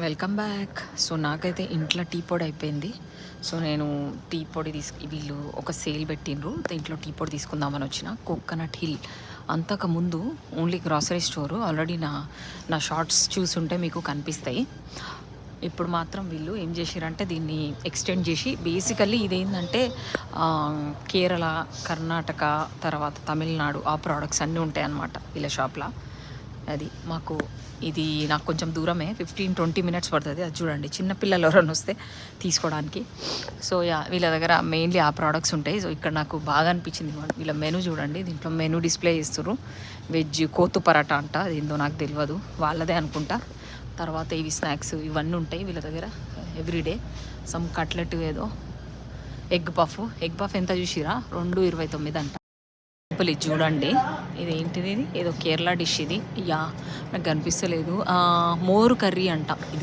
Welcome back. So నాకైతే ఇంట్లో tea పొడి అయిపోయింది. సో నేను టీ పొడి వీళ్ళు ఒక సేల్ పెట్టిండ్రు, దీంట్లో టీ పొడి తీసుకుందామని వచ్చిన. కోకోనట్ హిల్ అంతకుముందు ఓన్లీ గ్రాసరీ స్టోరు. ఆల్రెడీ నా షార్ట్స్ చూసుంటే మీకు కనిపిస్తాయి. ఇప్పుడు మాత్రం వీళ్ళు ఏం చేసిరంటే దీన్ని ఎక్స్టెండ్ చేసి, బేసికల్లీ ఇదేంటంటే కేరళ, కర్ణాటక, తర్వాత తమిళనాడు ఆ ప్రోడక్ట్స్ అన్నీ ఉంటాయి అన్నమాట వీళ్ళ షాప్లో. అది మాకు ఇది నాకు కొంచెం దూరమే, 15-20 మినిట్స్ పడుతుంది. అది చూడండి, చిన్నపిల్లలు ఎవరైనా వస్తే తీసుకోవడానికి. సో వీళ్ళ దగ్గర మెయిన్లీ ఆ ప్రోడక్ట్స్ ఉంటాయి. సో ఇక్కడ నాకు బాగా అనిపించింది వీళ్ళ మెనూ చూడండి. దీంట్లో మెనూ డిస్ప్లే చేస్తారు. వెజ్ కోతు పరాటా అంట, అది ఏందో నాకు తెలియదు, వాళ్ళదే అనుకుంటా. తర్వాత ఇవి స్నాక్స్ ఇవన్నీ ఉంటాయి వీళ్ళ దగ్గర ఎవ్రీడే. సమ్ కట్లెట్ ఏదో ఎగ్ పఫ్ ఎంత చూసిరా, 2.29 అంట. ఇది చూడండి, ఇది ఏంటిది, ఇది ఏదో కేరళ డిష్. ఇది నాకు కనిపిస్తలేదు, మోరు కర్రీ అంట ఇది.